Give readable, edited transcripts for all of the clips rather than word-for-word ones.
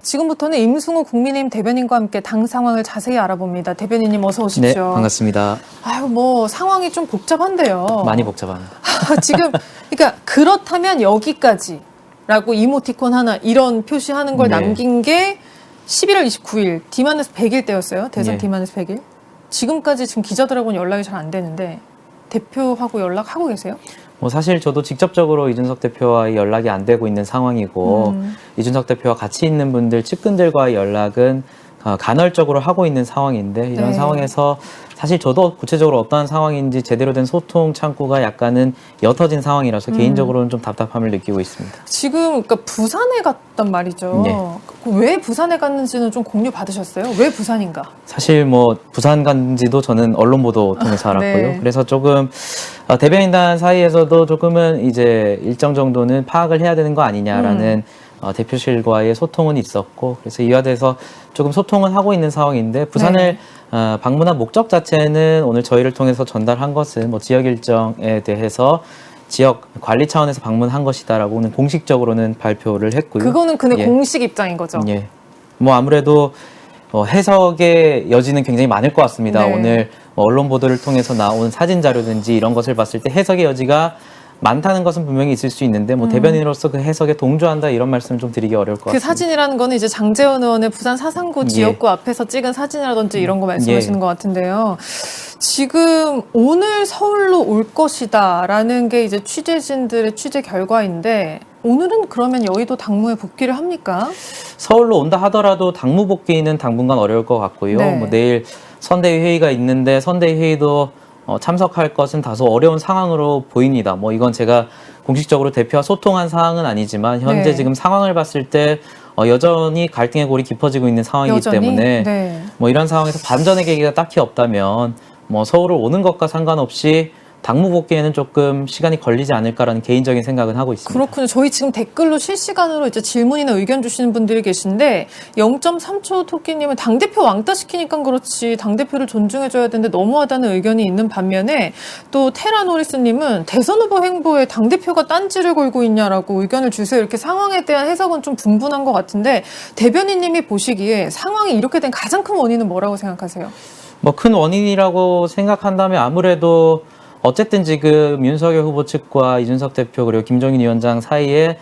지금부터는 임승우 국민의힘 대변인과 함께 당 상황을 자세히 알아봅니다. 대변인님 어서 오십시오. 네, 반갑습니다. 아유, 뭐 상황이 좀 복잡한데요. 많이 복잡합니다. 지금 그러니까 그렇다면 여기까지라고 이모티콘 하나 이런 표시하는 걸 네. 남긴 게 11월 29일 D-100일 때였어요. 대선 네. D-100일. 지금까지 지금 기자들하고는 연락이 잘 안 되는데 대표하고 연락하고 계세요? 뭐 사실 저도 직접적으로 이준석 대표와 연락이 안 되고 있는 상황이고 이준석 대표와 같이 있는 분들 측근들과의 연락은 간헐적으로 하고 있는 상황인데 이런 네. 상황에서 사실 저도 구체적으로 어떠한 상황인지 제대로 된 소통 창구가 약간은 옅어진 상황이라서 개인적으로는 좀 답답함을 느끼고 있습니다. 지금 그러니까 부산에 갔단 말이죠. 네. 왜 부산에 갔는지는 좀 공유 받으셨어요? 왜 부산인가? 사실 뭐 부산 간지도 저는 언론 보도 통해서 알았고요. 네. 그래서 조금 대변인단 사이에서도 조금은 이제 일정 정도는 파악을 해야 되는 거 아니냐라는 대표실과의 소통은 있었고 그래서 이와 대해서 조금 소통은 하고 있는 상황인데 부산을 방문한 목적 자체는 오늘 저희를 통해서 전달한 것은 뭐 지역 일정에 대해서 지역 관리 차원에서 방문한 것이다라고는 공식적으로는 발표를 했고요. 그거는 그냥 예. 공식 입장인 거죠. 예. 뭐 아무래도 해석의 여지는 굉장히 많을 것 같습니다. 네. 오늘 언론 보도를 통해서 나온 사진 자료든지 이런 것을 봤을 때 해석의 여지가 많다는 것은 분명히 있을 수 있는데 뭐 대변인으로서 그 해석에 동조한다 이런 말씀을 좀 드리기 어려울 것 그 같습니다. 사진이라는 거는 이제 장제원 의원의 부산 사상구 지역구 앞에서 찍은 사진이라든지 이런 거 말씀하시는 것 같은데요. 지금 오늘 서울로 올 것이다라는 게 이제 취재진들의 취재 결과인데 오늘은 그러면 여의도 당무에 복귀를 합니까? 서울로 온다 하더라도 당무 복귀는 당분간 어려울 것 같고요. 네. 뭐 내일 선대위 회의가 있는데 선대위 회의도 참석할 것은 다소 어려운 상황으로 보입니다. 뭐 이건 제가 공식적으로 대표와 소통한 사항은 아니지만 현재 네. 지금 상황을 봤을 때 여전히 갈등의 골이 깊어지고 있는 상황이기 여전히? 때문에 네. 뭐 이런 상황에서 반전의 계기가 딱히 없다면 뭐 서울을 오는 것과 상관없이 당무 복귀에는 조금 시간이 걸리지 않을까라는 개인적인 생각은 하고 있습니다. 그렇군요. 저희 지금 댓글로 실시간으로 이제 질문이나 의견 주시는 분들이 계신데 0.3초 토끼님은 당대표 왕따 시키니까 그렇지 당대표를 존중해줘야 되는데 너무하다는 의견이 있는 반면에 또 테라노리스님은 대선 후보 행보에 당대표가 딴지를 걸고 있냐라고 의견을 주세요. 이렇게 상황에 대한 해석은 좀 분분한 것 같은데 대변인님이 보시기에 상황이 이렇게 된 가장 큰 원인은 뭐라고 생각하세요? 뭐 큰 원인이라고 생각한다면 아무래도 어쨌든 지금 윤석열 후보 측과 이준석 대표 그리고 김종인 위원장 사이에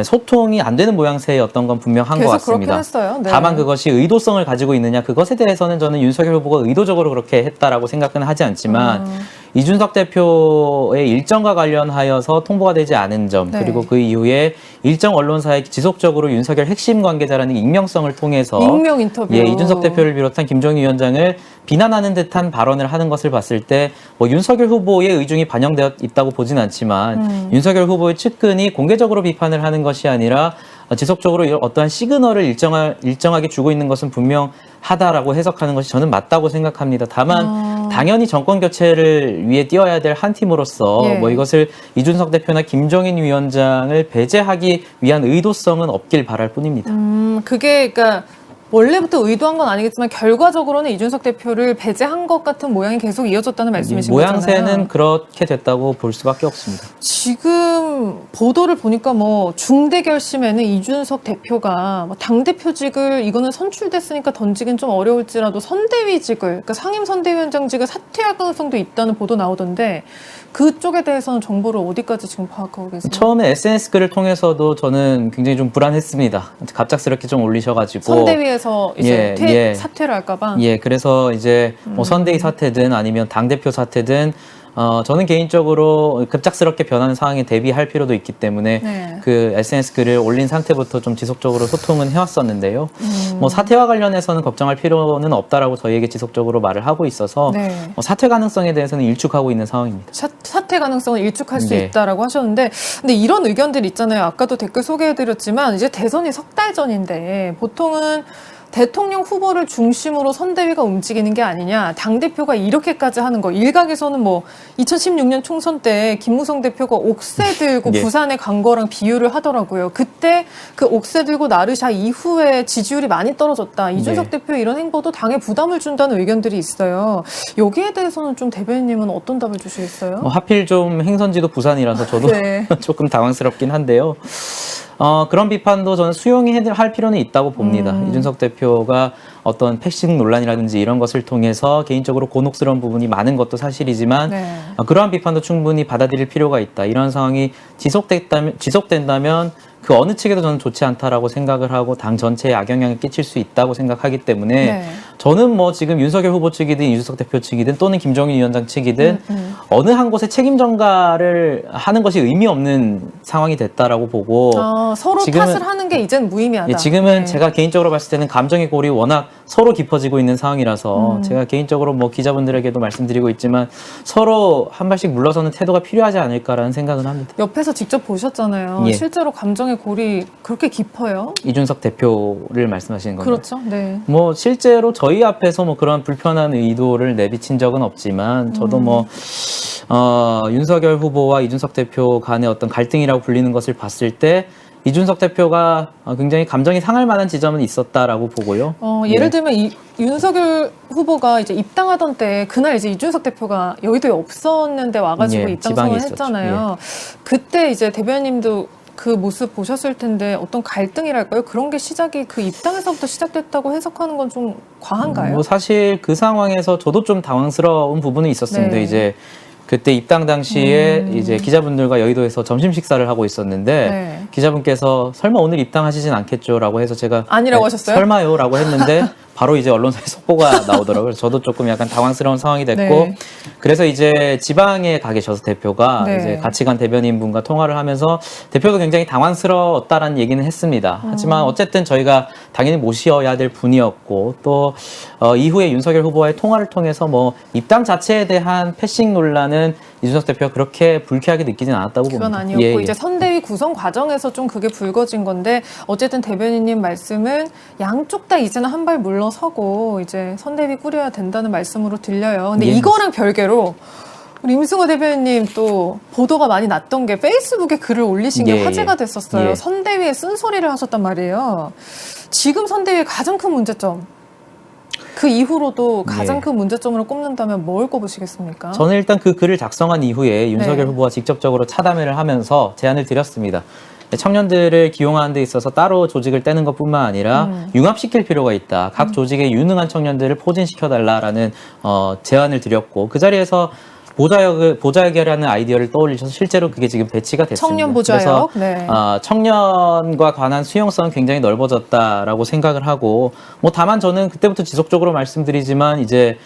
소통이 안 되는 모양새였던 건 분명한 것 같습니다. 그렇긴 했어요. 네. 다만 그것이 의도성을 가지고 있느냐 그것에 대해서는 저는 윤석열 후보가 의도적으로 그렇게 했다라고 생각은 하지 않지만 이준석 대표의 일정과 관련하여서 통보가 되지 않은 점 네. 그리고 그 이후에 일정 언론사에 지속적으로 윤석열 핵심 관계자라는 익명성을 통해서 익명 인터뷰. 예, 이준석 대표를 비롯한 김종인 위원장을 비난하는 듯한 발언을 하는 것을 봤을 때 뭐 윤석열 후보의 의중이 반영되어 있다고 보진 않지만 윤석열 후보의 측근이 공개적으로 비판을 하는 것이 아니라 지속적으로 어떠한 시그널을 일정하게 주고 있는 것은 분명하다라고 해석하는 것이 저는 맞다고 생각합니다. 다만 당연히 정권 교체를 위해 뛰어야 될 한 팀으로서 예. 뭐 이것을 이준석 대표나 김종인 위원장을 배제하기 위한 의도성은 없길 바랄 뿐입니다. 그게 그러니까 원래부터 의도한 건 아니겠지만 결과적으로는 이준석 대표를 배제한 것 같은 모양이 계속 이어졌다는 말씀이신 거잖아요. 모양새는 그렇게 됐다고 볼 수밖에 없습니다. 지금 보도를 보니까 뭐 중대 결심에는 이준석 대표가 뭐 당대표직을 이거는 선출됐으니까 던지긴 좀 어려울지라도 선대위직을 그러니까 상임선대위원장직을 사퇴할 가능성도 있다는 보도 나오던데 그쪽에 대해서는 정보를 어디까지 지금 파악하고 계세요? 처음에 SNS 글을 통해서도 저는 굉장히 좀 불안했습니다. 갑작스럽게 좀 올리셔가지고 선대위에서 이제 사퇴를 할까봐. 예, 그래서 이제 뭐 선대위 사퇴든 아니면 당 대표 사퇴든 저는 개인적으로 급작스럽게 변하는 상황에 대비할 필요도 있기 때문에 네. 그 SNS 글을 올린 상태부터 좀 지속적으로 소통은 해왔었는데요. 뭐 사퇴와 관련해서는 걱정할 필요는 없다라고 저희에게 지속적으로 말을 하고 있어서 네. 사퇴 가능성에 대해서는 일축하고 있는 상황입니다. 사퇴 가능성을 일축할 수 네. 있다라고 하셨는데 근데 이런 의견들 있잖아요. 아까도 댓글 소개해드렸지만 이제 대선이 석 달 전인데 보통은 대통령 후보를 중심으로 선대위가 움직이는 게 아니냐. 당대표가 이렇게까지 하는 거. 일각에서는 뭐 2016년 총선 때 김무성 대표가 옥새 들고 예. 부산에 간 거랑 비유를 하더라고요. 그때 그 옥새 들고 나르샤 이후에 지지율이 많이 떨어졌다. 이준석 대표 이런 행보도 당에 부담을 준다는 의견들이 있어요. 여기에 대해서는 좀 대변인님은 어떤 답을 주시겠어요? 하필 좀 행선지도 부산이라서 저도 네. 조금 당황스럽긴 한데요. 그런 비판도 저는 수용할 필요는 있다고 봅니다. 이준석 대표가 어떤 패싱 논란이라든지 이런 것을 통해서 개인적으로 곤혹스러운 부분이 많은 것도 사실이지만 네. 그러한 비판도 충분히 받아들일 필요가 있다. 이런 상황이 지속된다면 그 어느 측에도 저는 좋지 않다라고 생각을 하고 당 전체에 악영향을 끼칠 수 있다고 생각하기 때문에 네. 저는 뭐 지금 윤석열 후보 측이든 이준석 대표 측이든 또는 김종인 위원장 측이든 어느 한 곳에 책임 전가를 하는 것이 의미 없는 상황이 됐다라고 보고 서로 탓을 하는 게 이젠 무의미하다. 예, 지금은 네. 제가 개인적으로 봤을 때는 감정의 골이 워낙 서로 깊어지고 있는 상황이라서 제가 개인적으로 뭐 기자분들에게도 말씀드리고 있지만 서로 한 발씩 물러서는 태도가 필요하지 않을까라는 생각은 합니다. 옆에서 직접 보셨잖아요. 예. 실제로 감정의 골이 그렇게 깊어요? 이준석 대표를 말씀하시는 건가요? 그렇죠. 네. 뭐 실제로 저희 앞에서 뭐 그런 불편한 의도를 내비친 적은 없지만 저도 뭐 윤석열 후보와 이준석 대표 간의 어떤 갈등이라고 불리는 것을 봤을 때 이준석 대표가 굉장히 감정이 상할 만한 지점은 있었다라고 보고요. 예를 예. 들면 윤석열 후보가 이제 입당하던 때 그날 이제 이준석 대표가 여의도에 없었는데 와가지고 예, 입당 지방에 선언을 있었죠. 했잖아요. 그때 이제 대변인님도 그 모습 보셨을 텐데 어떤 갈등이랄까요? 그런 게 시작이 그 입당에서부터 시작됐다고 해석하는 건 좀 과한가요? 뭐 사실 그 상황에서 저도 좀 당황스러운 부분은 있었습니다. 네. 이제 그때 입당 당시에 이제 기자분들과 여의도에서 점심 식사를 하고 있었는데 네. 기자분께서 설마 오늘 입당하시진 않겠죠라고 해서 제가 아니라고 하셨어요? 설마요라고 했는데 바로 이제 언론사에 속보가 나오더라고요. 그래서 저도 조금 약간 당황스러운 상황이 됐고 네. 그래서 이제 지방에 가 계셔서 대표가 네. 이제 같이 간 대변인분과 통화를 하면서 대표도 굉장히 당황스러웠다라는 얘기는 했습니다. 하지만 어쨌든 저희가 당연히 모셔야 될 분이었고 또 이후에 윤석열 후보와의 통화를 통해서 뭐 입당 자체에 대한 패싱 논란은 이준석 대표가 그렇게 불쾌하게 느끼진 않았다고 봅니다. 그건 아니었고 예, 예. 이제 선대위 구성 과정에서 좀 그게 불거진 건데 어쨌든 대변인님 말씀은 양쪽 다 이제는 한 발 물러서고 이제 선대위 꾸려야 된다는 말씀으로 들려요. 근데 예. 이거랑 별개로 우리 임승호 대변인님 또 보도가 많이 났던 게 페이스북에 글을 올리신 게 예, 화제가 예. 됐었어요. 예. 선대위에 쓴소리를 하셨단 말이에요. 지금 선대위의 가장 큰 문제점 그 이후로도 가장 예. 큰 문제점으로 꼽는다면 뭘 꼽으시겠습니까? 저는 일단 그 글을 작성한 이후에 윤석열 네. 후보와 직접적으로 차담회를 하면서 제안을 드렸습니다. 청년들을 기용하는 데 있어서 따로 조직을 떼는 것뿐만 아니라 융합시킬 필요가 있다. 각 조직에 유능한 청년들을 포진시켜달라라는 제안을 드렸고 그 자리에서 보좌역이라는 아이디어를 떠올리셔서 실제로 그게 지금 배치가 됐습니다. 청년 보좌역. 네. 청년과 관한 수용성은 굉장히 넓어졌다라고 생각을 하고 뭐 다만 저는 그때부터 지속적으로 말씀드리지만 이제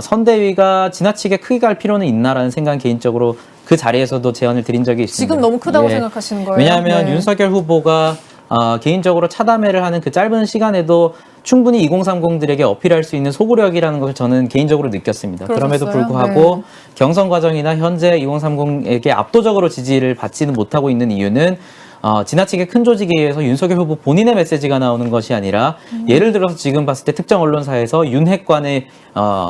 선대위가 지나치게 크게 갈 필요는 있나라는 생각은 개인적으로 그 자리에서도 제안을 드린 적이 있습니다. 지금 너무 크다고 예. 생각하시는 거예요? 왜냐하면 네. 윤석열 후보가 개인적으로 차담회를 하는 그 짧은 시간에도 충분히 2030들에게 어필할 수 있는 소구력이라는 것을 저는 개인적으로 느꼈습니다. 그럼에도 그러셨어요? 불구하고 네. 경선 과정이나 현재 2030에게 압도적으로 지지를 받지는 못하고 있는 이유는 지나치게 큰 조직에 의해서 윤석열 후보 본인의 메시지가 나오는 것이 아니라 예를 들어서 지금 봤을 때 특정 언론사에서 윤핵관의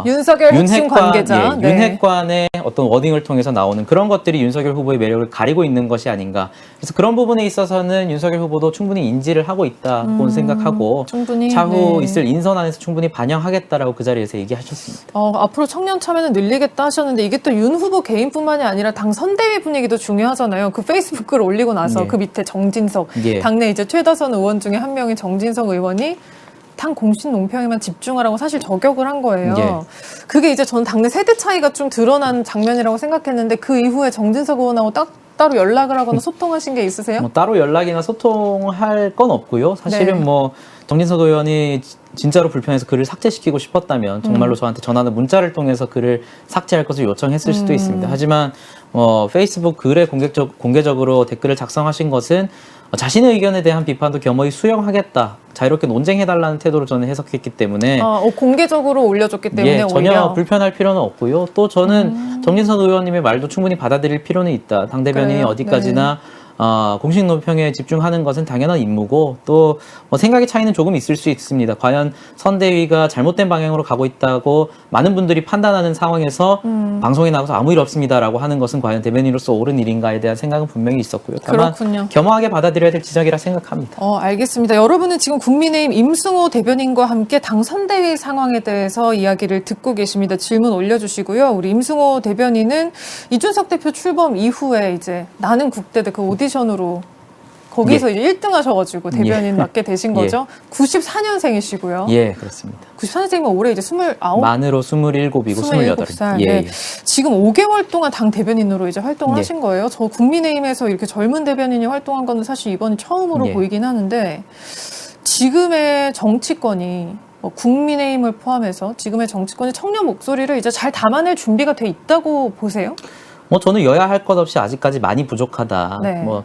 윤석열 핵심 관계자. 네. 윤핵관의 어떤 워딩을 통해서 나오는 그런 것들이 윤석열 후보의 매력을 가리고 있는 것이 아닌가. 그래서 그런 부분에 있어서는 윤석열 후보도 충분히 인지를 하고 있다고 생각하고 충분히, 차후 네. 있을 인선안에서 충분히 반영하겠다라고 그 자리에서 얘기하셨습니다. 앞으로 청년 참여는 늘리겠다 하셨는데 이게 또 윤 후보 개인뿐만이 아니라 당 선대위 분위기도 중요하잖아요. 그 페이스북 글 올리고 나서 예. 그 밑에 정진석 예. 당내 이제 최다선 의원 중에 한 명인 정진석 의원이 당 공식 논평에만 집중하라고 사실 저격을 한 거예요. 예. 그게 이제 전 당내 세대 차이가 좀 드러난 장면이라고 생각했는데 그 이후에 정진석 의원하고 따로 연락을 하거나 소통하신 게 있으세요? 뭐 따로 연락이나 소통할 건 없고요. 사실은 네. 뭐 정진석 의원이 진짜로 불편해서 글을 삭제시키고 싶었다면 정말로 저한테 전화나 문자를 통해서 글을 삭제할 것을 요청했을 수도 있습니다. 하지만 페이스북 글에 공개적으로 댓글을 작성하신 것은 자신의 의견에 대한 비판도 겸허히 수용하겠다. 자유롭게 논쟁해달라는 태도로 저는 해석했기 때문에 공개적으로 올려줬기 때문에 예, 전혀 오히려 불편할 필요는 없고요. 또 저는 정진석 의원님의 말도 충분히 받아들일 필요는 있다. 당대변인이 그래요? 어디까지나 공식 논평에 집중하는 것은 당연한 임무고 또 뭐 생각의 차이는 조금 있을 수 있습니다. 과연 선대위가 잘못된 방향으로 가고 있다고 많은 분들이 판단하는 상황에서 방송에 나가서 아무 일 없습니다라고 하는 것은 과연 대변인으로서 옳은 일인가에 대한 생각은 분명히 있었고요. 다만 그렇군요. 겸허하게 받아들여야 될 지적이라 생각합니다. 알겠습니다. 여러분은 지금 국민의힘 임승호 대변인과 함께 당 선대위 상황에 대해서 이야기를 듣고 계십니다. 질문 올려주시고요. 우리 임승호 대변인은 이준석 대표 출범 이후에 이제 나는 국대대 그 오디션으로 거기서 이제 1등 하셔가지고 대변인 맡게 되신 예. 거죠. 94년생이시고요. 예, 그렇습니다. 94년생이면 올해 이제 29? 만으로 27이고 27살. 예, 네. 예. 지금 5개월 동안 당 대변인으로 이제 활동을 예. 하신 거예요. 저 국민의힘에서 이렇게 젊은 대변인이 활동한 거는 사실 이번이 처음으로 예. 보이긴 하는데 지금의 정치권이 뭐 국민의힘을 포함해서 지금의 정치권이 청년 목소리를 이제 잘 담아낼 준비가 돼 있다고 보세요? 뭐 저는 여야 할 것 없이 아직까지 많이 부족하다. 네. 뭐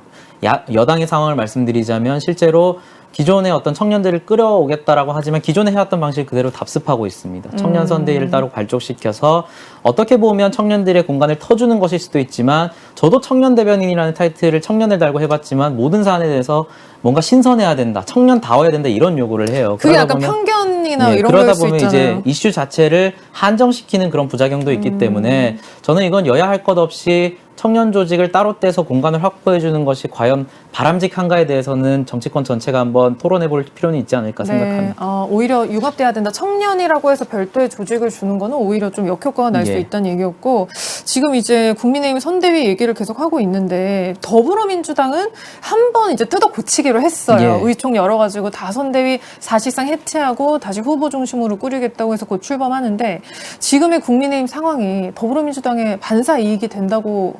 여당의 상황을 말씀드리자면 실제로 기존의 어떤 청년들을 끌어오겠다라고 하지만 기존에 해왔던 방식 그대로 답습하고 있습니다. 청년 선대위를 따로 발족시켜서 어떻게 보면 청년들의 공간을 터주는 것일 수도 있지만 저도 청년 대변인이라는 타이틀을 청년을 달고 해봤지만 모든 사안에 대해서 뭔가 신선해야 된다, 청년다워야 된다 이런 요구를 해요. 그게 약간 편견이나 예, 이런 그러다 거일 수 보면 있잖아요. 이제 이슈 자체를 한정시키는 그런 부작용도 있기 때문에 저는 이건 여야 할 것 없이 청년 조직을 따로 떼서 공간을 확보해 주는 것이 과연 바람직한가에 대해서는 정치권 전체가 한번 토론해 볼 필요는 있지 않을까 생각합니다. 오히려 융합돼야 된다. 청년이라고 해서 별도의 조직을 주는 거는 오히려 좀 역효과가 날 수 예. 있다는 얘기였고 지금 이제 국민의힘 선대위 얘기를 계속 하고 있는데 더불어민주당은 한 번 이제 뜯어 고치기로 했어요. 예. 의총 열어가지고 다 선대위 사실상 해체하고 다시 후보 중심으로 꾸리겠다고 해서 곧 출범하는데 지금의 국민의힘 상황이 더불어민주당의 반사 이익이 된다고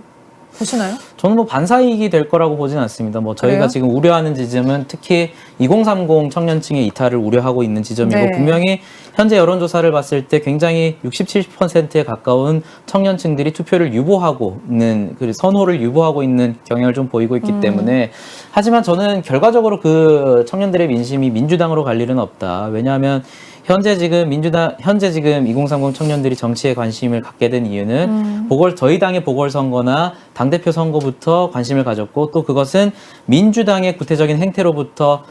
보시나요? 저는 뭐 반사이익이 될 거라고 보진 않습니다. 뭐 저희가 그래요? 지금 우려하는 지점은 특히 2030 청년층의 이탈을 우려하고 있는 지점이고 네. 분명히 현재 여론조사를 봤을 때 굉장히 60, 70%에 가까운 청년층들이 투표를 유보하고 있는, 그 선호를 유보하고 있는 경향을 좀 보이고 있기 때문에 하지만 저는 결과적으로 그 청년들의 민심이 민주당으로 갈 일은 없다. 왜냐하면 현재 지금 2030 청년들이 정치에 관심을 갖게 된 이유는 저희 당의 보궐선거나 당대표 선거부터 관심을 가졌고 또 그것은 민주당의 구태적인 행태로부터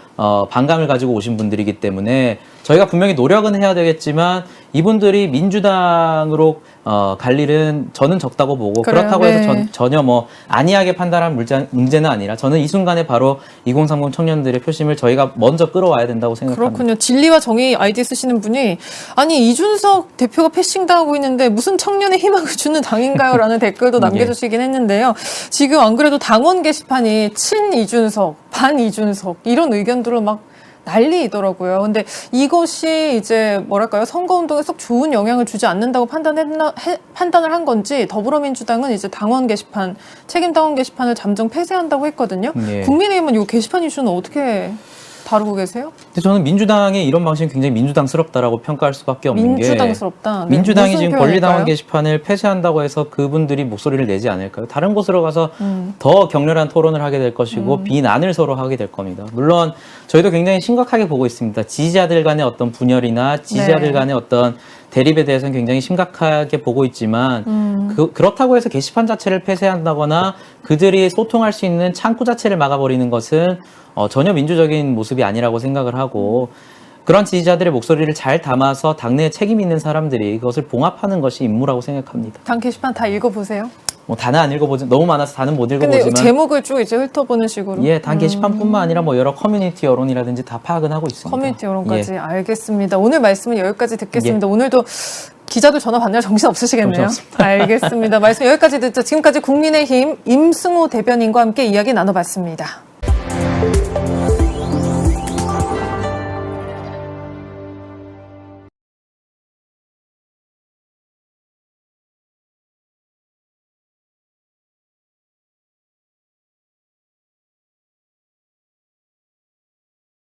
반감을 가지고 오신 분들이기 때문에 저희가 분명히 노력은 해야 되겠지만 이분들이 민주당으로 갈 일은 저는 적다고 보고 그래요? 그렇다고 네. 해서 전혀 뭐 안이하게 판단한 문제는 아니라 저는 이 순간에 바로 2030 청년들의 표심을 저희가 먼저 끌어와야 된다고 생각합니다. 그렇군요. 진리와 정의 아이디 쓰시는 분이 아니 이준석 대표가 패싱당하고 있는데 무슨 청년의 희망을 주는 당인가요? 라는 댓글도 남겨주시긴 했는데요. 지금 안 그래도 당원 게시판이 친 이준석, 반 이준석 이런 의견들로 막 난리이더라고요. 근데 이것이 이제 뭐랄까요? 선거운동에 썩 좋은 영향을 주지 않는다고 판단을 한 건지 더불어민주당은 이제 당원 게시판, 책임 당원 게시판을 잠정 폐쇄한다고 했거든요. 예. 국민의힘은 이 게시판 이슈는 어떻게 다루고 계세요? 근데 저는 민주당의 이런 방식은 굉장히 민주당스럽다라고 평가할 수밖에 없는 민주당스럽다. 게 민주당이 무슨 지금 표현일까요? 권리당원 게시판을 폐쇄한다고 해서 그분들이 목소리를 내지 않을까요? 다른 곳으로 가서 더 격렬한 토론을 하게 될 것이고 비난을 서로 하게 될 겁니다. 물론 저희도 굉장히 심각하게 보고 있습니다. 지지자들 간의 어떤 분열이나 지지자들 네. 간의 어떤 대립에 대해서는 굉장히 심각하게 보고 있지만 그렇다고 해서 게시판 자체를 폐쇄한다거나 그들이 소통할 수 있는 창구 자체를 막아버리는 것은 전혀 민주적인 모습이 아니라고 생각을 하고 그런 지지자들의 목소리를 잘 담아서 당내에 책임 있는 사람들이 그것을 봉합하는 것이 임무라고 생각합니다. 당 게시판 다 읽어보세요. 뭐 다는 안 읽어보지 너무 많아서 다는 못 근데 읽어보지만 제목을 쭉 이제 훑어보는 식으로. 예, 당 게시판뿐만 아니라 뭐 여러 커뮤니티 여론이라든지 다 파악은 하고 있습니다. 커뮤니티 여론까지 예. 알겠습니다. 오늘 말씀은 여기까지 듣겠습니다. 오늘도 기자들 전화 받느라 정신 없으시겠네요. 정신없습니다. 알겠습니다. 말씀 여기까지 듣죠. 지금까지 국민의힘 임승호 대변인과 함께 이야기 나눠봤습니다.